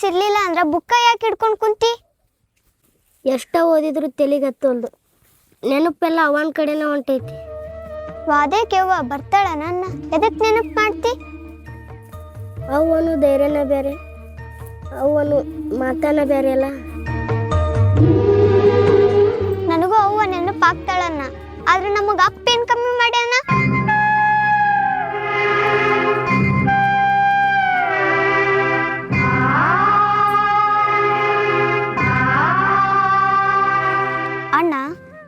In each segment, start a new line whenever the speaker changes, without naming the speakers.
ಇರ್ಲಿಲ್ಲ ಅಂದ್ರ ಬುಕ್ಕ ಯಾಕೆ ಹಿಡ್ಕೊಂಡು ಕುಂತಿ?
ಎಷ್ಟ ಓದಿದ್ರು ತೆಲಿಗತ್ತೊಂದು ನೆನಪೆಲ್ಲ ಅವನ ಕಡೆನೇ ಹೊಂಟೈತಿ.
ವಾದೇಕೆವ್ವ ಬರ್ತಾಳ ನನ್ನ ಎದಕ್ ನೆನಪು ಮಾಡ್ತಿ?
ಅವನು ಧೈರ್ಯನ ಬೇರೆ, ಅವನು ಮಾತನ ಬೇರೆ ಅಲ್ಲ.
ನನಗೂ ಅವ್ವ ನೆನಪಾಗ್ತಾಳನ್ನ, ಆದ್ರೆ ನಮಗ ಅಪ್ಪ ಏನ್ ಕಮ್ಮಿ ಮಾಡ್ಯಾನ? ಅಣ್ಣ,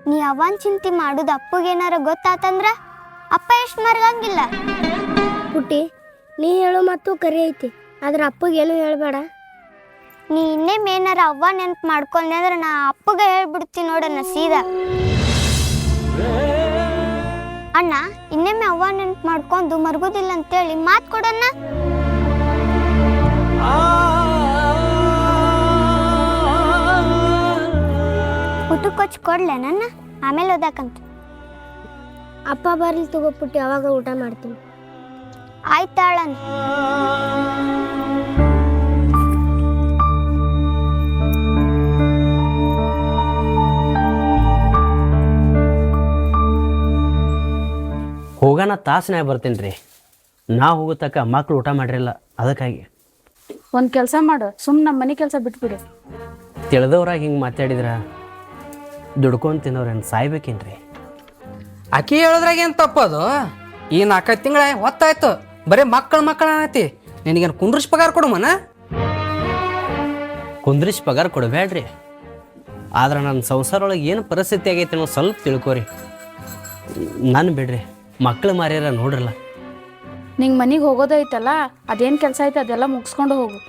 ನೀ ಅವನ್ ಚಿಂತೆ ಮಾಡುದು ಅಪ್ಪಗೇನಾರ ಗೊತ್ತಾತಂದ್ರ ಅಪ್ಪ ಎಷ್ಟು ಮರಗಂಗಿಲ್ಲ.
ಪುಟ್ಟಿ, ನೀ ಹೇಳೋ ಮಾತು ಕರಿ ಐತಿ, ಆದ್ರೆ ಅಪ್ಪಗೇನು ಹೇಳ್ಬೇಡ.
ನೀ ಇನ್ನೇಮ್ ಏನಾರ ಅವ್ವ ನೆನ್ಪು ಮಾಡ್ಕೊಂಡೆ ಅಂದ್ರೆ ನಾ ಅಪ್ಪಗೆ ಹೇಳ್ಬಿಡ್ತೀನಿ ನೋಡಣ್ಣ ಸೀದಾ. ಅಣ್ಣ, ಇನ್ನೊಮ್ಮೆ ಅವ್ವ ನೆನ್ಪು ಮಾಡ್ಕೊಂಡು ಮರ್ಗೋದಿಲ್ಲ ಅಂತೇಳಿ ಮಾತು ಕೊಡಣ್ಣ. ಊಟಕ್ಕೊಚ್ಚ ಕೊಡ್ಲೆ ನನ್ನ, ಆಮೇಲೆ ಓದಾಕಂತ.
ಅಪ್ಪ ಬರ್ಲಿ ತಗೋ ಪುಟ್ಟಿ, ಅವಾಗ ಊಟ ಮಾಡ್ತೀನಿ.
ಆಯ್ತಾಳಣ್ಣ.
ಹೋಗೋಣ ತಾಸನ್ಯಾಗ ಬರ್ತೀನಿ ರೀ. ನಾ ಹೋಗೋ ತಕ್ಕ ಮಕ್ಳು ಊಟ ಮಾಡಿರಲ್ಲ, ಅದಕ್ಕಾಗಿ.
ಒಂದು ಕೆಲಸ ಮಾಡು, ಸುಮ್ಮನೆ ನಮ್ಮ ಮನೆ ಕೆಲಸ ಬಿಟ್ಬಿಡು.
ತಿಳಿದವ್ರಾಗ ಹಿಂಗೆ ಮಾತಾಡಿದ್ರೆ ದುಡ್ಕೊಂಡು ತಿನ್ನೋರೇನು ಸಾಯ್ಬೇಕೇನ್ರಿ?
ಆಕಿ ಹೇಳೋದ್ರಾಗ ಏನು ತಪ್ಪದು? ಈ 4-5 ತಿಂಗಳ ಹೊತ್ತಾಯ್ತು, ಬರೀ ಮಕ್ಕಳು ಅನ್ನತಿ. ನಿನಗೇನು ಕುಂಡ್ರಿಸ್ ಪಗಾರ ಕೊಡು ಮನ?
ಕುಂದ್ರಿಸಿ ಪಗಾರ ಕೊಡಬೇಡ್ರಿ, ಆದ್ರೆ ನನ್ನ ಸಂಸಾರ ಒಳಗೆ ಏನು ಪರಿಸ್ಥಿತಿ ಆಗೈತೆ ಅನ್ನೋ ಸ್ವಲ್ಪ ತಿಳ್ಕೊರಿ. ನಾನು ಬಿಡ್ರಿ, ಮಕ್ಳು ಮಾರ್ಯಾರ ನೋಡ್ರಲ್ಲ.
ನಿಂಗೆ ಮನೆಗೆ ಹೋಗೋದೈತಲ್ಲ, ಅದೇನು ಕೆಲಸ ಐತೆ ಅದೆಲ್ಲ ಮುಗಿಸ್ಕೊಂಡು ಹೋಗು.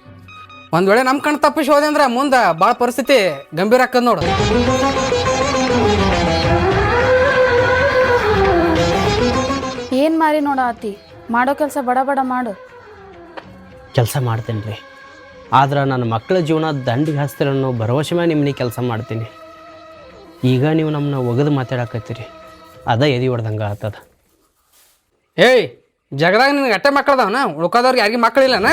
ಒಂದು ವೇಳೆ ನಮ್ಮ ಕಣ್ಣು ತಪ್ಪಿಸಿ ಹೋದೆ ಅಂದ್ರೆ ಮುಂದೆ ಭಾಳ ಪರಿಸ್ಥಿತಿ ಗಂಭೀರ ಆಕ್ಕದ ನೋಡು.
ಏನು ಮಾರಿ ನೋಡ ಆತಿ, ಮಾಡೋ ಕೆಲಸ ಬಡ ಬಡ ಮಾಡು.
ಕೆಲಸ ಮಾಡ್ತೀನಿ ರೀ, ಆದ್ರೆ ನನ್ನ ಮಕ್ಕಳ ಜೀವನ ದಂಡಿಗೆ ಹಾಸ್ತೀರ ಅನ್ನೋ ಭರವಸೆ ಮೇಲೆ ನಿಮ್ಮನೆ ಕೆಲಸ ಮಾಡ್ತೀನಿ. ಈಗ ನೀವು ನಮ್ಮನ್ನ ಒಗದು ಮಾತಾಡಕತ್ತೀರಿ, ಅದ ಎದಿ ಹೊಡ್ದಂಗೆ ಆಗ್ತದ.
ಏಯ್, ಜಗದಾಗ ನಿನಗೆ ಅಟ್ಟೆ ಮಕ್ಕಳದವನ, ಉಳ್ಕೋದವ್ರಿಗೆ ಯಾರಿಗೆ ಮಕ್ಕಳಿಲ್ಲನ?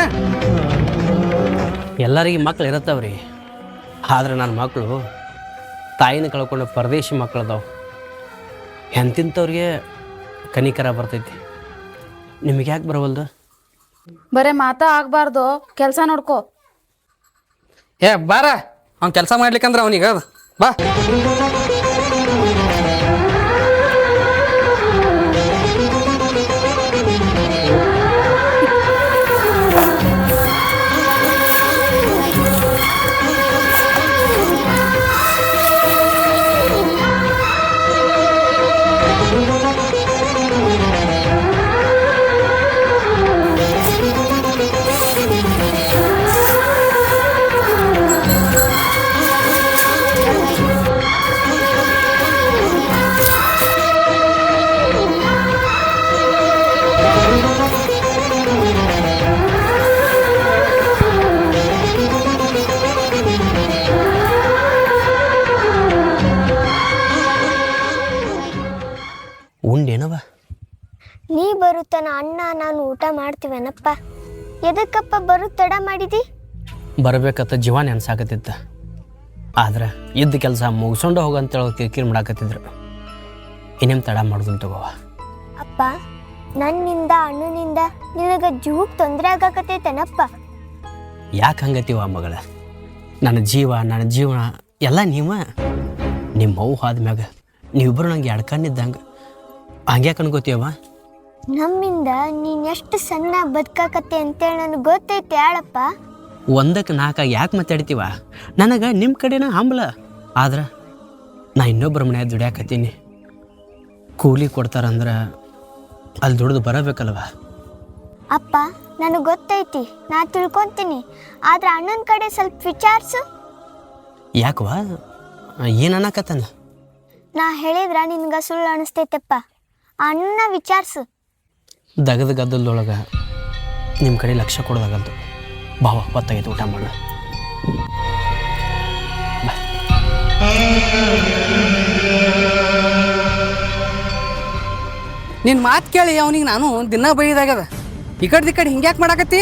ಎಲ್ಲರಿಗೆ ಮಕ್ಳು ಇರತ್ತವ್ರಿ, ಆದ್ರೆ ನನ್ನ ಮಕ್ಕಳು ತಾಯಿನ ಕಳ್ಕೊಂಡು ಪರದೇಶಿ ಮಕ್ಕಳದಾವು. ಎಂತಿಂಥವ್ರಿಗೆ ಕನಿಕರ ಬರ್ತೈತಿ, ನಿಮಗೆ ಯಾಕೆ ಬರವಲ್ದು?
ಬರೇ ಮಾತಾ ಆಗಬಾರ್ದು, ಕೆಲಸ ನೋಡ್ಕೋ.
ಏ ಬಾರ, ಅವ್ನು ಕೆಲಸ ಮಾಡ್ಲಿಕ್ಕಂದ್ರೆ ಅವನಿಗೆ ಬಾ.
ಉಂಡೇನವ?
ನೀ ಬರುತ್ತಾನ ಅಣ್ಣ ನಾನು ಊಟ ಮಾಡ್ತೀವನಪ್ಪ. ಎದಕ್ಕಪ್ಪ ಬರು ತಡ ಮಾಡಿದಿ?
ಬರಬೇಕತ್ತ ಜೀವ ನೆನ್ಸಾಕತ್ತಿತ್ತ, ಆದ್ರೆ ಇದ್ದ ಕೆಲಸ ಮುಗಿಸ್ಕೊಂಡು ಹೋಗಂತೇಳಿ ಕಿರಿಕಿರಿ ಮಾಡಾಕತ್ತಿದ್ರು. ಇನ್ನೇನು ತಡ ಮಾಡೋದನ್ನ ತಗೋವ.
ಅಪ್ಪ, ನನ್ನಿಂದ ಅಣ್ಣನಿಂದ ನಿನಗೆ ಜೀವಕ್ಕೆ ತೊಂದರೆ ಆಗಾಕತ್ತೈತೇನಪ್ಪ?
ಯಾಕೆ ಹಂಗತ್ತೀವ ಮಗಳ? ನನ್ನ ಜೀವನ ಎಲ್ಲ ನೀವ. ನಿಮ್ಮ ಅವ್ವ ಆದ್ಮ್ಯಾಗ ನೀವಿಬ್ಬರು ನಂಗೆ ಎಡ್ಕಂಡಿದ್ದಂಗೆ ಹಂಗ್ಯಾಕೆ ಅನ್ಕೋತೀಯವ?
ನಮ್ಮಿಂದ ನೀನ್ ಎಷ್ಟು ಸಣ್ಣ ಬದುಕಾಕತ್ತೆ ಅಂತೇಳಿ ನನಗೆ ಗೊತ್ತೈತೆ ಹೇಳಪ್ಪ.
1ಕ್ಕೆ 4 ಯಾಕೆ ಮಾತಾಡ್ತೀವ? ನನಗೆ ನಿಮ್ಮ ಕಡೆನ ಹಂಬಲ, ಆದ್ರೆ ನಾ ಇನ್ನೊಬ್ಬರ ಮನೆಯಾಗ ದುಡಿಯಾಕತ್ತೀನಿ. ಕೂಲಿ ಕೊಡ್ತಾರಂದ್ರೆ ಅಲ್ಲಿ ದುಡಿದು ಬರಬೇಕಲ್ವ?
ಅಪ್ಪ, ನನಗೆ ಗೊತ್ತೈತಿ, ನಾ ತಿಳ್ಕೊತೀನಿ, ಆದ್ರೆ ಅಣ್ಣನ ಕಡೆ ಸ್ವಲ್ಪ ವಿಚಾರಿಸು.
ಯಾಕವಾ ಏನು ಅನ್ನಕತ್ತಾನ?
ನಾ ಹೇಳಿದ್ರ ನಿನ್ಗೆ ಸುಳ್ಳು ಅನಿಸ್ತೈತೆಪ್ಪ. ಅಣ್ಣ ವಿಚಾರಿಸು.
ದಗದ ಗದ್ದಲದೊಳಗೆ ನಿಮ್ಮ ಕಡೆ ಲಕ್ಷ್ಯ ಕೊಡೋದಾಗಲ್ದು. ಭಾವ ಹೊತ್ತಾಗೈತೆ, ಊಟ ಮಾಡ.
ನಿನ್ನ ಮಾತು ಕೇಳಿ ಅವನಿಗೆ ನಾನು ದಿನ ಬೈದಾಗದ. ಈ ಕಡೆ ಹಿಂಗ್ಯಾಕೆ ಮಾಡಾಕತ್ತಿ?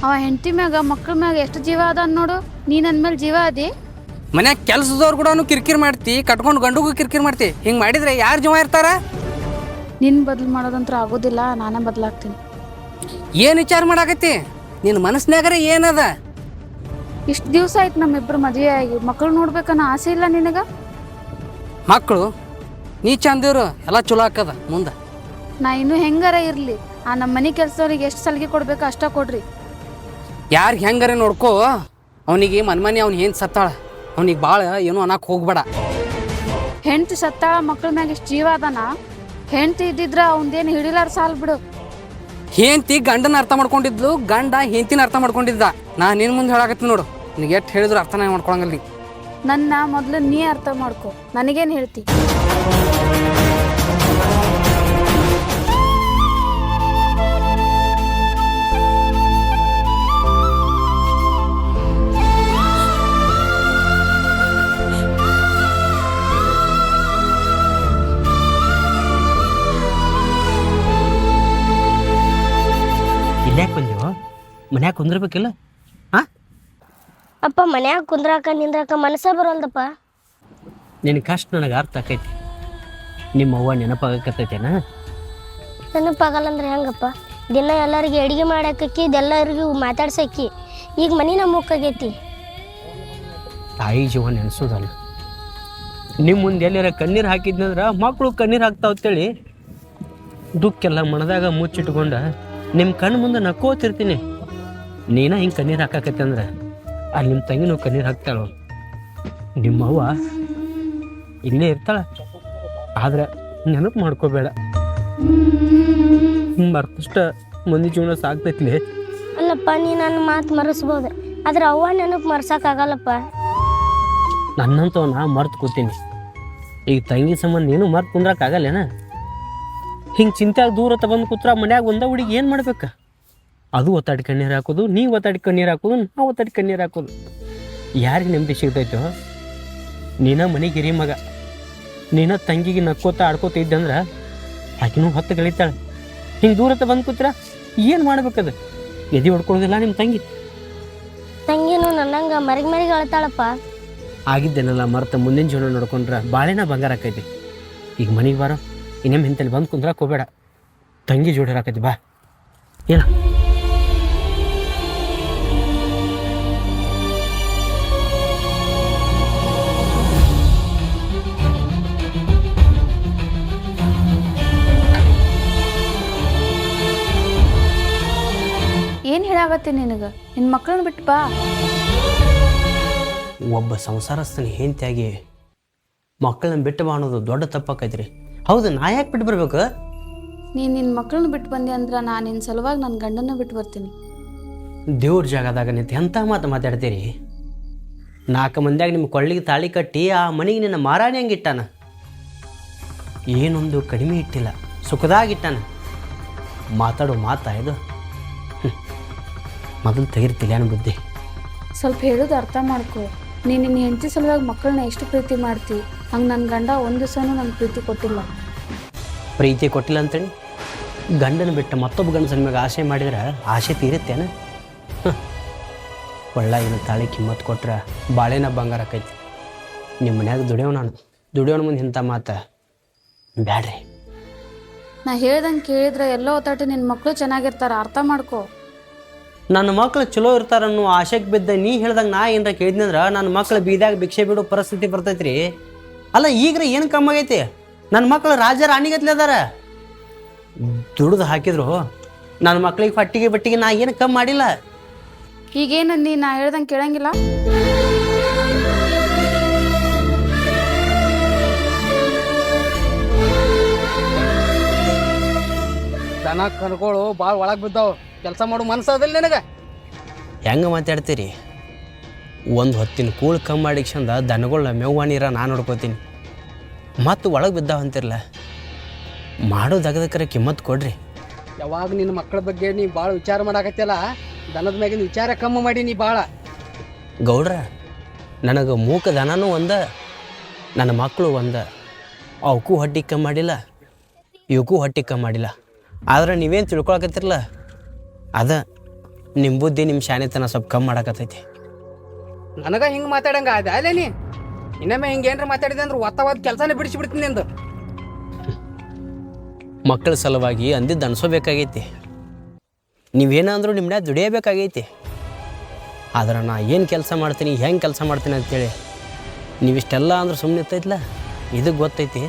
ಅವ ಹೆಂಡತಿ ಮ್ಯಾಗ ಮಕ್ಳ ಮ್ಯಾಗ ಎಷ್ಟು ಜೀವ ಅದ ನೋಡು. ನೀ ನನ್ನ ಮೇಲೆ ಜೀವ ಅದಿ.
ಮನ್ಯಾಗ ಕೆಲಸದವ್ರು ಕೂಡ ಕಿರಿಕಿರಿ ಮಾಡ್ತಿ, ಕಟ್ಕೊಂಡು ಗಂಡುಗೂ ಕಿರಿಕಿರಿ ಮಾಡ್ತಿ. ಹಿಂಗೆ ಮಾಡಿದ್ರೆ ಯಾರು ಜೀವ ಇರ್ತಾರ?
ನಿನ್ನ ಬದಲು ಮಾಡೋದಂತೂ ಆಗೋದಿಲ್ಲ, ನಾನೇ ಬದಲಾಗ್ತೀನಿ.
ಏನು ವಿಚಾರ ಮಾಡಾಕತ್ತಿ? ನಿನ್ನ ಮನಸ್ಸಿನಾಗರ ಏನದ?
ಇಷ್ಟು ದಿವಸ ಆಯ್ತು ನಮ್ಮಿಬ್ಬರು ಮದುವೆ ಆಗಿ, ಮಕ್ಕಳು ನೋಡ್ಬೇಕನ್ನೋ ಆಸೆ ಇಲ್ಲ ನಿನಗೆ?
ಮಕ್ಕಳು ನೀ ಚಂದಿರು ಎಲ್ಲ ಚಲೋ ಆಕದ ಮುಂದೆ.
ನಾ ಇನ್ನೂ ಹೆಂಗಾರ ಇರಲಿ, ಆ ನಮ್ಮ ಮನೆ ಕೆಲಸದವ್ರಿಗೆ ಎಷ್ಟು ಸಲಿಗೆ ಕೊಡ್ಬೇಕು ಅಷ್ಟ ಕೊಡ್ರಿ.
ಯಾರಿಗೆ ಹೆಂಗಾರೆ ನೋಡ್ಕೋ. ಅವನಿಗೆ ಮನ್ಮನೆ ಅವ್ನು ಏನು ಸತ್ತಾಳ, ಅವನಿಗೆ ಭಾಳ ಏನೂ ಅನ್ನಕ್ಕೆ ಹೋಗ್ಬೇಡ.
ಹೆಂಡತಿ ಸತ್ತಾಳ, ಮಕ್ಳ ಮ್ಯಾಗ ಇಷ್ಟು ಜೀವ ಅದಾನ. ಹೆಂಡತಿ ಇದ್ದಿದ್ರ ಅವಂದೇನು ಹಿಡಿಲಾರ ಸಾಲ್ ಬಿಡು.
ಹೆಂಡತಿ ಗಂಡನ ಅರ್ಥ ಮಾಡ್ಕೊಂಡಿದ್ಲು, ಗಂಡ ಹೆಂಡತಿನ ಅರ್ಥ ಮಾಡ್ಕೊಂಡಿದ್ದ. ನಾ ನಿನ್ನ ಮುಂದೆ ಹೇಳಾಕತ್ತೀನಿ ನೋಡು, ನಿನಗೆ ಎಷ್ಟು ಹೇಳಿದ್ರು ಅರ್ಥನೇ ಮಾಡ್ಕೊಳಂಗಲ್ಲ ನೀ.
ನನ್ನ ಮೊದಲು ನೀ ಅರ್ಥ ಮಾಡ್ಕೊ, ನನಗೇನು ಹೇಳ್ತಿ?
ಇಲ್ಯಾಕೆ ಬಂದೀವ? ಮನ್ಯಾಗ ಕುಂದಿರ್ಬೇಕಿಲ್ಲ? ಹಾಂ,
ಅಪ್ಪ ಮನ್ಯಾಗ ಕುಂದ್ರಾಕ ನಿಂದ್ರಾಕ ಮನಸ್ಸ ಬರೋಲ್ದಪ್ಪ.
ನಿನ್ನ ಕಷ್ಟ ನನಗೆ ಅರ್ಥ ಆಕೈತಿ. ನಿಮ್ಮ ಅವ್ವ ನೆನಪಾಗಕತ್ತೈತೇನ?
ನೆನಪಾಗಲ್ಲ ಅಂದ್ರೆ ಹೆಂಗಪ್ಪ? ದಿನ ಎಲ್ಲರಿಗೆ ಅಡಿಗೆ ಮಾಡಾಕಿ, ಎಲ್ಲರಿಗೂ ಮಾತಾಡ್ಸಕ್ಕಿ. ಈಗ ಮನಿ ನಮ್ಮ ಮುಕ್ಕಾಗೈತಿ.
ತಾಯಿ ಜೀವ ನೆನೆಸೋದಲ್ಲ. ನಿಮ್ಮ ಮುಂದೆ ಎಲ್ಲಾರ ಕಣ್ಣೀರು ಹಾಕಿದ್ನಂದ್ರೆ ಮಕ್ಕಳು ಕಣ್ಣೀರು ಹಾಕ್ತಾವತ್ತೇಳಿ ದುಃಖೆಲ್ಲ ಮನದಾಗ ಮುಚ್ಚಿಟ್ಕೊಂಡ ನಿಮ್ಮ ಕಣ್ಣು ಮುಂದೆ ನಕ್ಕೋತಿರ್ತೀನಿ. ನೀನ ಹಿಂಗೆ ಕಣ್ಣೀರು ಹಾಕಾಕತ್ತೆ ಅಂದ್ರೆ ಅಲ್ಲಿ ನಿಮ್ಮ ತಂಗಿನೂ ಕಣ್ಣೀರು ಹಾಕ್ತಾಳು. ನಿಮ್ಮವ್ವ ಇಲ್ಲೇ ಇರ್ತಾಳೆ, ಆದ್ರೆ ನೆನಪು ಮಾಡ್ಕೋಬೇಡ. ಮರ್ತಷ್ಟ ಮಂದಿ ಜೀವನ ಸಾಕ್ತೈತ್ಲಿ.
ಅಲ್ಲಪ್ಪ, ನೀ ನನ್ನ ಮಾತು ಮರೆಸ್ಬೋದು, ಆದ್ರೆ ಅವ್ವ ನೆನಪು ಮರ್ಸಕ್ಕಾಗಲ್ಲಪ್ಪ.
ನನ್ನಂತವನ್ನ ಮರ್ತು ಕೂತೀನಿ. ಈಗ ತಂಗಿ ಸಂಬಂಧ ಏನು ಮರ್ತು ಕುಂದ್ರಕ್ಕಾಗಲ್ಲೇನ? ಹಿಂಗೆ ಚಿಂತ್ಯಾಗ ದೂರ ಬಂದು ಕೂತ್ರ ಮನ್ಯಾಗ ಒಂದ ಹುಡುಗಿ ಏನು ಮಾಡ್ಬೇಕು? ಅದು ಒತ್ತಾಡಿ ಕಣ್ಣೀರು ಹಾಕೋದು, ನೀವು ಒತ್ತಾಡಿ ಕಣ್ಣೀರು ಹಾಕೋದು, ನಾವು ಒತ್ತಾಡಿ ಕಣ್ಣೀರು ಹಾಕೋದು. ಯಾರಿಗೆ ನೆಮ್ಮದಿ ಸಿಗ್ತೈತೋ? ನೀನ ಮನೆಗೆ ಹಿರಿ ಮಗ, ನೀನ ತಂಗಿಗೆ ನಕ್ಕೋತ ಆಡ್ಕೋತ ಇದ್ದಂದ್ರೆ ಆಕಿನೂ ಹೊತ್ತು ಗಳಿತಾಳೆ. ಹಿಂಗೆ ದೂರ ಬಂದು ಕೂತ್ರ ಏನು ಮಾಡ್ಬೇಕದು? ಎದೆ ಹೊಡ್ಕೊಳ್ಳೋದಿಲ್ಲ ನಿಮ್ಮ ತಂಗಿ?
ತಂಗಿನೂ ನನ್ನಂಗ ಮರಿಗ್ ಅಳ್ತಾಳಪ್ಪ.
ಆಗಿದ್ದೇನಲ್ಲ ಮರ್ತ ಮುಂದಿನ ಜೀವನ ನೋಡ್ಕೊಂಡ್ರೆ ಬಾಳೆನ ಬಂಗಾರ ಆಕೈತಿ. ಈಗ ಮನೆಗೆ ಬಾರೋ, ಇನ್ನೊಮ್ಮೆ ಇಂತಲ್ಲಿ ಬಂದು ಕುಂದ್ರಕ್ಕೆ ಹೋಗ್ಬೇಡ. ತಂಗಿ ಜೋಡಿರಾಕೈತಿ, ಬಾ. ಏನ
ಏನು ಹೇಳಾಗತ್ತೆ ನಿನಗೆ? ನಿನ್ನ ಮಕ್ಕಳನ್ನ ಬಿಟ್ಟು ಬಾ.
ಒಬ್ಬ ಸಂಸಾರಸ್ಥನ ಹೆಂಡತಿಯಾಗಿ ಮಕ್ಕಳನ್ನ ಬಿಟ್ಟು ಬಾ ಅನ್ನೋದು ದೊಡ್ಡ ತಪ್ಪಾಕೈತ್ರಿ. ಹೌದು, ನಾ ಯಾಕೆ ಬಿಟ್ಟು ಬರ್ಬೇಕು?
ನೀನು ನಿನ್ನ ಮಕ್ಕಳನ್ನ ಬಿಟ್ಟು ಬಂದೆ ಅಂದ್ರೆ ನಾನು ನಿನ್ನ ಸಲುವಾಗಿ ನನ್ನ ಗಂಡನ್ನ ಬಿಟ್ಟು ಬರ್ತೀನಿ.
ದೇವ್ರ ಜಾಗದಾಗ ನಿಂತು ಎಂಥ ಮಾತು ಮಾತಾಡ್ತೀರಿ? 4 ಮಂದಿಯಾಗ ನಿಮ್ಮ ಕೊಳ್ಳಿಗೆ ತಾಳಿ ಕಟ್ಟಿ ಆ ಮನೆಗೆ ನಿನ್ನ ಮಾರಾಣಿ ಹಂಗಿಟ್ಟಾನ. ಏನೊಂದು ಕಡಿಮೆ ಇಟ್ಟಿಲ್ಲ, ಸುಖದಾಗಿಟ್ಟಾನ. ಮಾತಾಡೋ ಮಾತಾ ಇದು? ಮೊದಲು ತೆಗಿರ್ತಿಲ್ಲ ಏನು ಬುದ್ಧಿ?
ಸ್ವಲ್ಪ ಹೇಳೋದು ಅರ್ಥ ಮಾಡ್ಕೊ. ನೀನು ನಿನ್ನ ಹೆಂಡತಿ ಸಲುವಾಗಿ ಮಕ್ಕಳನ್ನ ಎಷ್ಟು ಪ್ರೀತಿ ಮಾಡ್ತಿ, ಹಂಗೆ ನನ್ನ ಗಂಡ ಒಂದು ದಿವಸನೂ ನನಗೆ ಪ್ರೀತಿ ಕೊಟ್ಟಿಲ್ಲ.
ಪ್ರೀತಿ ಕೊಟ್ಟಿಲ್ಲ ಅಂತೇಳಿ ಗಂಡನ ಬಿಟ್ಟು ಮತ್ತೊಬ್ಬ ಗಂಡಸನ ಮ್ಯಾಗ ಆಸೆ ಮಾಡಿದ್ರೆ ಆಸೆ ತೀರುತ್ತೇನ? ಒಳ್ಳಾಗಿನ ತಾಳಿ ಕಿಮ್ಮತ್ತು ಕೊಟ್ರೆ ಬಾಳೆನ ಬಂಗಾರ ಆಕೈತಿ. ನಿಮ್ಮ ಮನ್ಯಾಗ ದುಡಿಯೋಣ ಮುಂದೆ ಇಂಥ ಮಾತು ಬ್ಯಾಡ್ರಿ.
ನಾ ಹೇಳ್ದಂಗೆ ಕೇಳಿದ್ರೆ ಎಲ್ಲೋ ಒತ್ತಾಟಿ ನಿನ್ನ ಮಕ್ಕಳು ಚೆನ್ನಾಗಿರ್ತಾರೆ, ಅರ್ಥ ಮಾಡ್ಕೊ.
ನನ್ನ ಮಕ್ಳು ಚಲೋ ಇರ್ತಾರನ್ನೋ ಆಶೆಗೆ ಬಿದ್ದ ನೀ ಹೇಳ್ದಂಗೆ ನಾ ಏನಾರ ಕೇಳಿದ್ನಂದ್ರೆ ನನ್ನ ಮಕ್ಳು ಬೀದಾಗ ಭಿಕ್ಷೆ ಬಿಡೋ ಪರಿಸ್ಥಿತಿ ಬರ್ತೈತ್ರಿ. ಅಲ್ಲ, ಈಗ್ರ ಏನು ಕಮ್ಮಿ ಆಗೈತಿ? ನನ್ನ ಮಕ್ಳು ರಾಜ ರಾಣಿಗತ್ಲೆ ಅದಾರ. ದುಡ್ದು ಹಾಕಿದ್ರು ನನ್ನ ಮಕ್ಳಿಗೆ ಬಟ್ಟಿಗೆ ನಾ ಏನು ಕಮ್ಮಿ ಮಾಡಿಲ್ಲ.
ಈಗೇನಂದಿ? ನಾ ಹೇಳ್ದಂಗೆ ಕೇಳಂಗಿಲ್ಲ?
ದನ ಕರ್ಗಳು ಭಾಳ ಒಳಗೆ ಬಿದ್ದಾವ. ಕೆಲಸ ಮಾಡು ಮನಸ್ಸು ಅದಿಲ್ಲ ನಿನಗೆ?
ಹೆಂಗೆ ಮಾತಾಡ್ತೀರಿ? ಒಂದು ಹೊತ್ತಿನ ಕೂಳು ಕಮ್ಮಿ ಮಾಡಿಕ್ಸಂದ ದನಗಳ ಮೇವ್ವ ನೀರ ನಾನು ನೋಡ್ಕೋತೀನಿ. ಮತ್ತು ಒಳಗೆ ಬಿದ್ದಾವ ಅಂತಿರಲ್ಲ, ಮಾಡೋದಾಗದಕ್ಕರೆ ಕಿಮ್ಮತ್ತು ಕೊಡ್ರಿ.
ಯಾವಾಗ ನಿನ್ನ ಮಕ್ಕಳ ಬಗ್ಗೆ ನೀ ಭಾಳ ವಿಚಾರ ಮಾಡಾಕತ್ತಿಯಲ್ಲ, ದನದ ಮ್ಯಾಗಿನ ವಿಚಾರ ಕಮ್ಮಿ ಮಾಡಿ ನೀ ಭಾಳ.
ಗೌಡ್ರ, ನನಗೆ ಮೂಕ ದನನೂ ಒಂದ, ನನ್ನ ಮಕ್ಕಳು ಒಂದ. ಅವಕ್ಕೂ ಹೊಟ್ಟೆ ಕಮ್ಮಿ ಮಾಡಿಲ್ಲ, ಇವಕ್ಕೂ ಹೊಟ್ಟೆ ಕಮ್ಮಿ ಮಾಡಿಲ್ಲ. ಆದ್ರೆ ನೀವೇನು ತಿಳ್ಕೊಳಕತ್ತಿರಲ್ಲ, ಅದ ನಿಮ್ಮ ಬುದ್ಧಿ ನಿಮ್ಮ ಶಾನೆತನ ಸ್ವಲ್ಪ ಕಮ್ಮಿ ಮಾಡಾಕತ್ತೈತಿ.
ನನಗೆ ಹಿಂಗೆ ಮಾತಾಡಂಗ ಅದ ಅಲ್ಲೇ ನೀ ಇನ್ನೊಮ್ಮೆ ಹಿಂಗೆ ಏನಾರ ಮಾತಾಡಿದೆ ಅಂದ್ರೆ ಒತ್ತವಾದ ಕೆಲಸನೇ ಬಿಡಿಸಿಬಿಡ್ತೀನಿ ಎಂದು.
ಮಕ್ಕಳ ಸಲುವಾಗಿ ಅಂದಿದ್ದು ಅನ್ಸೋಬೇಕಾಗೈತಿ. ನೀವೇನಂದ್ರೂ ನಿಮ್ಮನ್ನ ದುಡಿಯಬೇಕಾಗೈತಿ. ಆದ್ರೆ ನಾ ಏನು ಕೆಲಸ ಮಾಡ್ತೀನಿ, ಹೆಂಗೆ ಕೆಲಸ ಮಾಡ್ತೀನಿ ಅಂತೇಳಿ ನೀವಿಷ್ಟೆಲ್ಲ ಅಂದ್ರೆ ಸುಮ್ಮನೆ ಇರ್ತೈತಿಲ್ಲ, ಇದಕ್ಕೆ ಗೊತ್ತೈತಿ,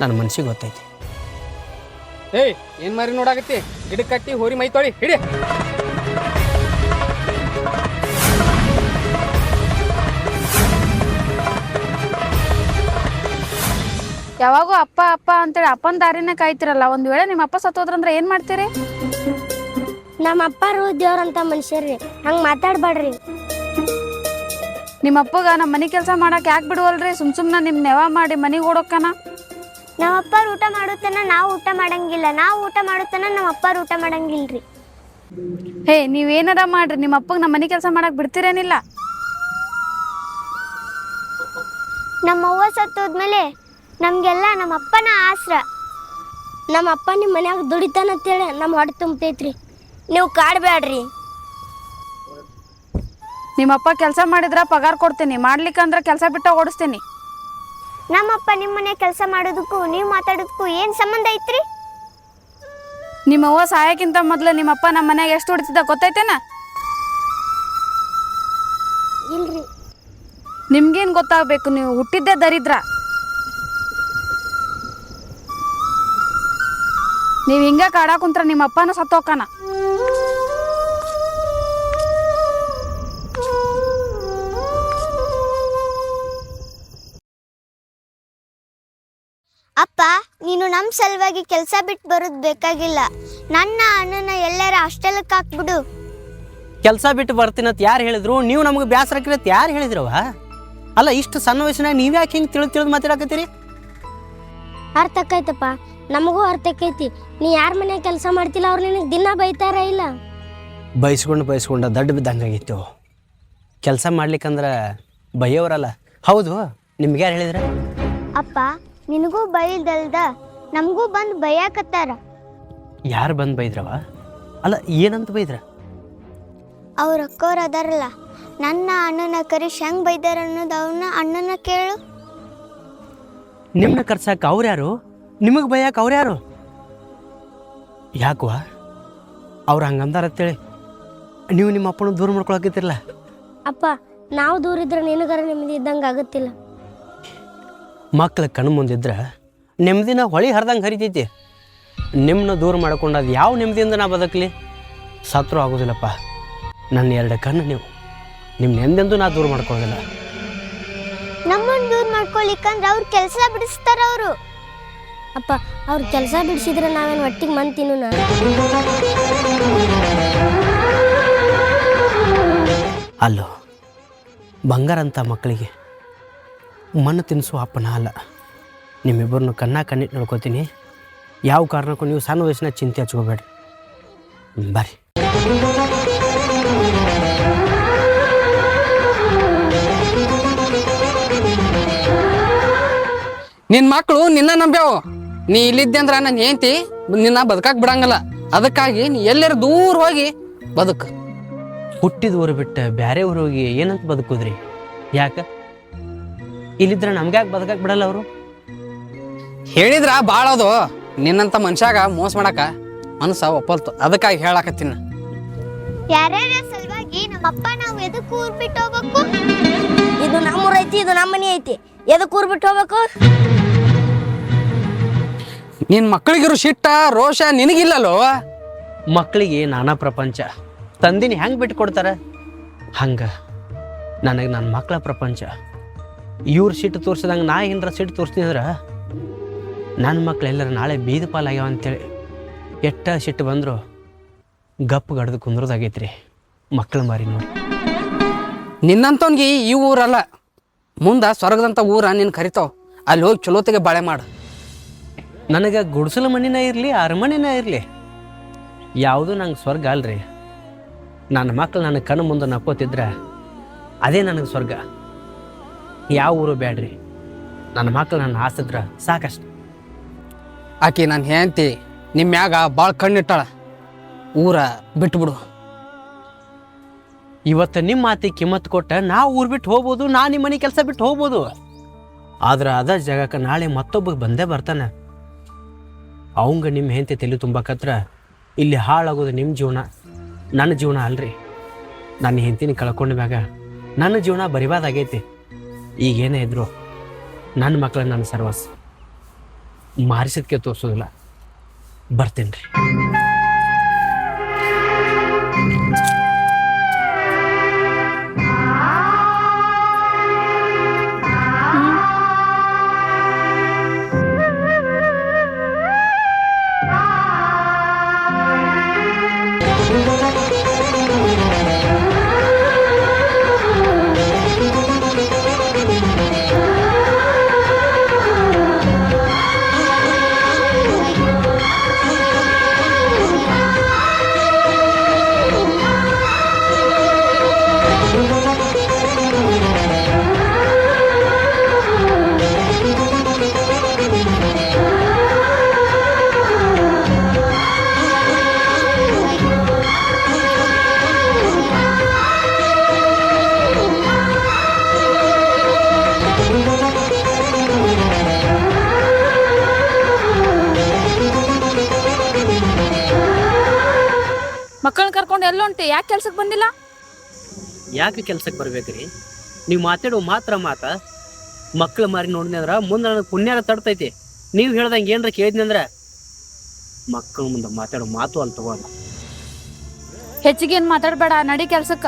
ನನ್ನ ಮನ್ಸಿಗೆ ಗೊತ್ತೈತಿ.
ಏಯ್, ಏನು ಮಾರಿ ನೋಡಾಕತ್ತಿ? ಗಿಡಕ್ಕೆ ಕಟ್ಟಿ ಹೋರಿ ಮೈ ತೊಳಿ ಹಿಡಿ.
ಯಾವಾಗೂ ಅಪ್ಪ ಅಪ್ಪ ಅಂತೇಳಿ ಅಪ್ಪನ ದಾರಿನೇ ಕಾಯ್ತಿರಲ್ಲ. ಒಂದು ವೇಳೆ ನಿಮ್ಮ ಅಪ್ಪ ಸತ್ತೋದ್ರಂದ್ರೆ ಏನು ಮಾಡ್ತೀರಿ?
ನಮ್ಮ ಅಪ್ಪಾರು ದೇವ್ರಂತ ಮನುಷ್ಯರ್ರಿ, ಹಂಗೆ ಮಾತಾಡ್ಬೇಡ್ರಿ.
ನಿಮ್ಮ ಅಪ್ಪಗ ನಮ್ಮ ಮನೆ ಕೆಲಸ ಮಾಡಕ್ಕೆ ಯಾಕೆ ಬಿಡುವಲ್ರಿ? ಸುಮ್ಮನೆ ನಿಮ್ಮ ನೆವ ಮಾಡಿ ಮನೆಗೆ ಓಡೋಕ್ಕನ.
ನಮ್ಮ ಅಪ್ಪಾರು ಊಟ ಮಾಡೋತನ ನಾವು ಊಟ ಮಾಡಂಗಿಲ್ಲ, ನಾವು ಊಟ ಮಾಡೋತನ ನಮ್ಮ ಅಪ್ಪಾರು ಊಟ ಮಾಡಂಗಿಲ್ರಿ.
ಹೇ, ನೀವೇನಾರ ಮಾಡ್ರಿ, ನಿಮ್ಮ ಅಪ್ಪಗೆ ನಮ್ಮ ಮನೆ ಕೆಲಸ ಮಾಡಕ್ಕೆ ಬಿಡ್ತೀರೇನಿಲ್ಲ?
ನಮ್ಮ ಅವ್ವ ಸತ್ತೋದ್ಮೇಲೆ ನಮಗೆಲ್ಲ ನಮ್ಮ ಅಪ್ಪನ ಆಸ್ರ.
ನಮ್ಮ ಅಪ್ಪ ನಿಮ್ಮ ಮನ್ಯಾಗ ದುಡಿತಾನಂತೇಳಿ ನಮ್ಮ ಹೊಟ್ಟೆ ತುಂಬತೈತ್ರಿ, ನೀವು ಕಾಡ್ಬೇಡ್ರಿ.
ನಿಮ್ಮಪ್ಪ ಕೆಲಸ ಮಾಡಿದ್ರೆ ಪಗಾರ ಕೊಡ್ತೀನಿ, ಮಾಡ್ಲಿಕ್ಕಂದ್ರೆ ಕೆಲಸ ಬಿಟ್ಟು ಓಡಿಸ್ತೀನಿ.
ನಮ್ಮಪ್ಪ ನಿಮ್ಮ ಮನೆ ಕೆಲಸ ಮಾಡೋದಕ್ಕೂ ನೀವು ಮಾತಾಡೋದಕ್ಕೂ ಏನು ಸಂಬಂಧ ಐತ್ರಿ?
ನಿಮ್ಮವ್ವ ಸಾಯಕ್ಕಿಂತ ಮೊದಲು ನಿಮ್ಮಪ್ಪ ನಮ್ಮ ಮನ್ಯಾಗ ಎಷ್ಟು ಹೊಡಿತಿದ್ದ ಗೊತ್ತೈತೇನ?
ಇಲ್ರಿ.
ನಿಮ್ಗೇನು ಗೊತ್ತಾಗಬೇಕು? ನೀವು ಹುಟ್ಟಿದ್ದೇ ದರಿದ್ರ. ನೀವು ಹಿಂಗೆ ಕಾಡಾಕ ಕುಂತ್ರ ನಿಮ್ಮ ಅಪ್ಪನೂ ಸತ್ತೋಕನ.
ಅಪ್ಪ, ನೀನು ನಮ್ಮ ಸಲುವಾಗಿ ಕೆಲಸ ಬಿಟ್ಟು ಬರೋದು ಬೇಕಾಗಿಲ್ಲ. ನನ್ನ ಅಣ್ಣನ ಎಲ್ಲರ ಹಾಸ್ಟೆಲ್ಗೆ ಹಾಕ್ಬಿಡು.
ಕೆಲಸ ಬಿಟ್ಟು ಬರ್ತೀನಂತ ಯಾರು ಹೇಳಿದ್ರು? ನೀವು ನಮಗೆ ಬೇಸರಕ್ಕಿರತ್ತೆ ಯಾರು ಹೇಳಿದ್ರವ? ಅಲ್ಲ, ಇಷ್ಟು ಸಣ್ಣ ವಯಸ್ಸಿನಾಗ ನೀವು ಯಾಕೆ ಹಿಂಗೆ ತಿಳಿದು ಮಾತಾಡಕತ್ತೀರಿ?
ಅರ್ಥ ಆಕೈತಪ್ಪ, ನಮಗೂ ಅರ್ಥ ಆಕೈತಿ. ನೀ ಯಾರ ಮನ್ಯಾಗ ಕೆಲಸ ಮಾಡ್ತಿಲ್ಲ ಅವ್ರು ನಿನಗೆ ದಿನ ಬೈತಾರ ಇಲ್ಲ?
ಬೈಸ್ಕೊಂಡು ದಡ್ಡ ಬಿದ್ದಂಗಾಗಿತ್ತು. ಕೆಲಸ ಮಾಡ್ಲಿಕ್ಕಂದ್ರೆ ಬೈಯೋರಲ್ಲ. ಹೌದು, ನಿಮ್ಗೆ ಯಾರು ಹೇಳಿದ್ರ?
ಅಪ್ಪ, ನಿನಗೂ ಬೈದಲ್ದ ನಮಗೂ ಬಂದು ಬೈಯಾಕತ್ತಾರ.
ಯಾರು ಬಂದು ಬೈದ್ರವ? ಅಲ್ಲ, ಏನಂತ ಬೈದ್ರ?
ಅವ್ರ ಅಕ್ಕವ್ರು ಅದಾರಲ್ಲ, ನನ್ನ ಅಣ್ಣನ ಕರಿಶ್ ಹೆಂಗೆ ಬೈದಾರ ಅನ್ನೋದು ಅವನ್ನ ಅಣ್ಣನ ಕೇಳು.
ನಿಮ್ಮನ್ನ ಕರ್ಸಕ್ಕೆ ಅವ್ರು ಯಾರು? ನಿಮಗೆ ಬೈಯಾಕ ಅವ್ರು ಯಾರು? ಯಾಕವ ಅವ್ರು ಹಂಗಂದಾರತ್ತೇಳಿ ನೀವು ನಿಮ್ಮ ಅಪ್ಪನ ದೂರ ಮಾಡ್ಕೊಳಕತ್ತಿರಲ್ಲ?
ಅಪ್ಪ, ನಾವು ದೂರ ಇದ್ರೆ ನಿನಗರ ನೆಮ್ಮದಿ ಇದ್ದಂಗೆ ಆಗುತ್ತಿಲ್ಲ.
ಮಕ್ಳ ಕಣ್ಣು ಮುಂದಿದ್ರೆ ನೆಮ್ಮದಿನ ಹೊಳಿ ಹರಿದಂಗೆ ಹರಿತೈತಿ. ನಿಮ್ಮನ್ನ ದೂರ ಮಾಡ್ಕೊಂಡು ಅದು ಯಾವ ನೆಮ್ಮದಿಯಿಂದ ನಾ ಬದುಕಲಿ? ಸತ್ರು ಆಗೋದಿಲ್ಲಪ್ಪ. ನನ್ನ ಎರಡು ಕಣ್ಣು ನೀವು, ನಿಮ್ಮ ನೆಮ್ಮದಿಯಿಂದ ನಾ ದೂರ ಮಾಡ್ಕೊಳ್ಳೋದಿಲ್ಲ.
ನಮ್ಮನ್ನು ದೂರ ಮಾಡ್ಕೊಳಿಕ್ಕಂದ್ರೆ ಅವ್ರು ಕೆಲಸ ಬಿಡಿಸ್ತಾರ. ಅವರು
ಅಪ್ಪ, ಅವ್ರು ಕೆಲಸ ಬಿಡಿಸಿದ್ರೆ ನಾವೇನು ಒಟ್ಟಿಗೆ ಮನ್ ತಿನ್ನೋಣ?
ಅಲ್ಲೋ, ಬಂಗಾರ ಅಂತ ಮಕ್ಕಳಿಗೆ ಮಣ್ಣು ತಿನ್ನಿಸೋ ಅಪ್ಪನ ಅಲ್ಲ. ನಿಮ್ಮಿಬ್ಬರನ್ನು ಕಣ್ಣಿಟ್ಟು ನೋಡ್ಕೋತೀನಿ. ಯಾವ ಕಾರಣಕ್ಕೂ ನೀವು ಸಣ್ಣ ವಯಸ್ಸಿನ ಚಿಂತೆ ಹಚ್ಕೋಬೇಡ್ರಿ. ಬರ್ರಿ.
ನಿನ್ನ ಮಕ್ಕಳು ನಿನ್ನ ನಂಬ್ಯಾವು. ನೀ ಇಲ್ಲಿದ್ದೆ ಅಂದ್ರೆ ನನ್ನ ಹೆಂಡತಿ ನಿನ್ನ ಬದುಕಕ್ಕೆ ಬಿಡಂಗಲ್ಲ. ಅದಕ್ಕಾಗಿ ನೀ ಎಲ್ಲರೂ ದೂರ ಹೋಗಿ ಬದುಕು.
ಹುಟ್ಟಿದ ಊರು ಬಿಟ್ಟು ಬೇರೆ ಊರು ಹೋಗಿ ಏನಂತ ಬದುಕುದ್ರಿ? ಯಾಕೆ ಇಲ್ಲಿದ್ರೆ ನಮ್ಗೆ ಯಾಕೆ ಬದುಕಕ್ಕೆ ಬಿಡಲ್ಲ ಅವರು?
ಹೇಳಿದ್ರ ಭಾಳ ಅದು. ನಿನ್ನಂತ ಮನುಷ್ಯಾಗ ಮೋಸ ಮಾಡಕ ಮನಸ್ಸ ಒಪ್ಪಲ್ತು. ಅದಕ್ಕಾಗಿ ಹೇಳಾಕತ್ತೀನಿ.
ಯಾರ್ಯಾರ ಸಲುವಾಗಿ ನಮ್ಮಪ್ಪ ನಾವು ಎದಕ್ಕೆ ಊರ್ ಬಿಟ್ಟು ಹೋಗ್ಬೇಕು?
ಇದು ನಮ್ಮೂರು ಐತಿ, ಇದು ನಮ್ಮ ಮನೆ ಐತಿ, ಎದಕ್ಕೆ ಊರು ಬಿಟ್ಟು ಹೋಗ್ಬೇಕು?
ನಿನ್ನ ಮಕ್ಕಳಿಗಿರೋ ಶಿಟ್ಟ ರೋಷ ನಿನಗಿಲ್ಲಲ್ಲೋ.
ಮಕ್ಕಳಿಗೆ ನಾನಾ ಪ್ರಪಂಚ. ತಂದಿನಿ ಹೆಂಗೆ ಬಿಟ್ಟು ಕೊಡ್ತಾರೆ ಹಂಗೆ ನನಗೆ ನನ್ನ ಮಕ್ಕಳ ಪ್ರಪಂಚ. ಇವ್ರು ಸಿಟ್ಟು ತೋರಿಸಿದಂಗೆ ನಾ ಏನಾರ ಸಿಟ್ಟು ತೋರಿಸ್ತೀನಿ ಅಂದ್ರೆ ನನ್ನ ಮಕ್ಳು ಎಲ್ಲರೂ ನಾಳೆ ಬೀದ ಪಾಲಾಗ್ಯಾವ ಅಂತೇಳಿ ಎಟ್ಟ ಸಿಟ್ಟು ಬಂದರು ಗಪ್ಪು ಗಡ್ದು ಕುಂದ್ರದಾಗೈತ್ರಿ. ಮಕ್ಕಳ ಮಾರಿ ನೋಡಿ.
ನಿನ್ನಂತವನ್ಗೆ ಈ ಊರಲ್ಲ, ಮುಂದೆ ಸ್ವರ್ಗದಂಥ ಊರ ನಿನ್ನ ಕರಿತಾವ. ಅಲ್ಲಿ ಹೋಗಿ ಚಲೋತೆಗೆ ಬಾಳೆ ಮಾಡು.
ನನಗೆ ಗುಡಿಸಲು ಮನಿನ ಇರಲಿ ಅರಮನೆನ ಇರಲಿ ಯಾವುದೂ ನಂಗೆ ಸ್ವರ್ಗ ಅಲ್ರಿ. ನನ್ನ ಮಕ್ಳು ನನ್ನ ಕಣ್ಣು ಮುಂದೆ ನಕ್ಕೋತಿದ್ರೆ ಅದೇ ನನಗೆ ಸ್ವರ್ಗ. ಯಾವ ಊರು ಬೇಡ್ರಿ, ನನ್ನ ಮಕ್ಳು ನನ್ನ ಆಸಿದ್ರೆ ಸಾಕಷ್ಟು.
ಆಕಿ ನಾನು ಹೆಂಡತಿ ನಿಮ್ಮ ಮ್ಯಾಗ ಭಾಳ ಕಣ್ಣಿಟ್ಟಾಳ. ಊರ ಬಿಟ್ಬಿಡು.
ಇವತ್ತು ನಿಮ್ಮ ಮಾತಿಗೆ ಕಿಮ್ಮತ್ತು ಕೊಟ್ಟ ನಾ ಊರು ಬಿಟ್ಟು ಹೋಗ್ಬೋದು, ನಾ ನಿಮ್ಮ ಮನೆ ಕೆಲಸ ಬಿಟ್ಟು ಹೋಗ್ಬೋದು. ಆದ್ರೆ ಅದ ಜಾಗಕ್ಕೆ ನಾಳೆ ಮತ್ತೊಬ್ಬ ಬಂದೇ ಬರ್ತಾನೆ. ಅವಂಗ ನಿಮ್ಮ ಹೆಂಡತಿ ತಲೆ ತುಂಬಕತ್ರ ಇಲ್ಲಿ ಹಾಳಾಗೋದು ನಿಮ್ಮ ಜೀವನ, ನನ್ನ ಜೀವನ ಅಲ್ರಿ. ನನ್ನ ಹೆಂಡತಿನ ಕಳ್ಕೊಂಡ ಮ್ಯಾಗ ನನ್ನ ಜೀವನ ಬರಿಬಾದಾಗೈತಿ. ಈಗೇನೇ ಇದ್ರು ನನ್ನ ಮಕ್ಕಳ ನನ್ನ ಸರ್ವಸ್ ಮಾರಿಸಿದ್ಕೆ ತೋರಿಸೋದಿಲ್ಲ. ಬರ್ತೀನಿ ರೀ.
ಮಕ್ಕಳನ್ನ ಕರ್ಕೊಂಡು ಎಲ್ಲೊಂಟಿ? ಯಾಕೆ ಕೆಲ್ಸಕ್ಕೆ ಬಂದಿಲ್ಲ?
ಯಾಕೆ ಕೆಲ್ಸಕ್ಕೆ ಬರ್ಬೇಕ್ರಿ? ನೀವು ಮಾತಾಡೋ ಮಾತ ಮಕ್ಳು ಮಾರಿ ನೋಡಿದ್ನಿ ಅಂದ್ರೆ ಮುಂದೆ ನನಗೆ ಪುಣ್ಯನ ತಡ್ತೈತಿ. ನೀವು ಹೇಳ್ದಂಗೆ ಏನ್ರ ಕೇಳಿದ್ನಿ ಅಂದ್ರೆ ಮಕ್ಕಳ ಮುಂದೆ ಮಾತಾಡೋ ಮಾತು ಅಲ್ಲಿ ತಗೋಲ್ಲ.
ಹೆಚ್ಚಿಗೆ ಏನ್ ಮಾತಾಡ್ಬೇಡ, ನಡಿ ಕೆಲ್ಸಕ್ಕ.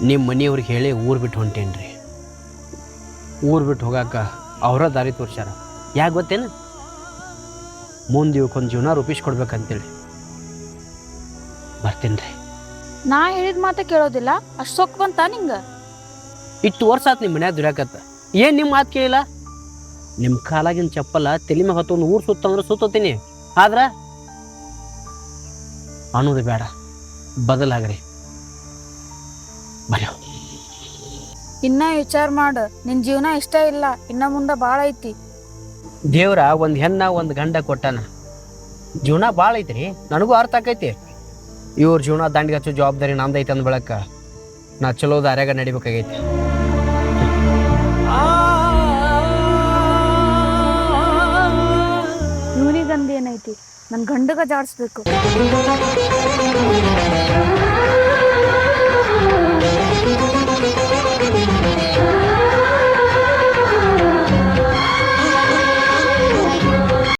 ನಿಮ್ಮ ಮನೆಯವ್ರಿಗೆ ಹೇಳಿ ಊರು ಬಿಟ್ಟು ಹೊಂಟೇನ್ರಿ. ಊರು ಬಿಟ್ಟು ಹೋಗಾಕ ಅವರ ದಾರಿ ತೋರ್ಸ್ಯಾರ. ಯಾಕೆ ಗೊತ್ತೇನು? ಮುಂದೆ ಇವಕ್ಕೊಂದು ಜೀವನ ರೂಪಿಸ್ಕೊಡ್ಬೇಕಂತೇಳಿ ಬರ್ತೀನಿ ರೀ.
ನಾ ಹೇಳಿದ ಮಾತ ಕೇಳೋದಿಲ್ಲ, ಅಷ್ಟು ಸೊಕ್ ಬಂತ ನಿಂಗ?
ಇಷ್ಟು ವರ್ಷ ಆತು ನಿಮ್ಮ ಮನ್ಯಾಗ ದುಡ್ಯಾಕತ್ತ. ಏನು ನಿಮ್ಮ ಮಾತು ಕೇಳಿಲ್ಲ? ನಿಮ್ಮ ಕಾಲಾಗಿನ ಚಪ್ಪಲ ತಲೆ ಮ್ಯಾಗ ಹೊತ್ತು ಊರು ಸುತ್ತಂದ್ರೆ ಸುತ್ತೀನಿ. ಆದ್ರೆ ಅನ್ನೋದು ಬೇಡ, ಬದಲಾಗ್ರಿ. ಬರ್ರಿ.
ಇನ್ನ ವಿಚಾರ ಮಾಡು, ನಿನ್ ಜೀವನ ಇಷ್ಟ ಇಲ್ಲ, ಇನ್ನ ಮುಂದೆ ಬಾಳ ಐತಿ.
ದೇವ್ರ ಒಂದು ಹೆಣ್ಣ ಒಂದು ಗಂಡ ಕೊಟ್ಟಾನ. ಜೀವನ ಭಾಳ ಐತ್ರಿ, ನನಗೂ ಅರ್ಥ ಆಕೈತಿ. ಇವ್ರ ಜೀವನ ದಂಡಿಗೆ ಹಚ್ಚೋ ಜವಾಬ್ದಾರಿ ನಮ್ದೈತೆ ಅಂದ ಬಳಕ ನಾ ಚಲೋ ದಾರ್ಯಾಗ ನಡಿಬೇಕಾಗೈತಿ.
ಇವನಿಗಂದ ಏನೈತಿ? ನನ್ ಗಂಡಗ ಜಾಡ್ಸ್ಬೇಕು.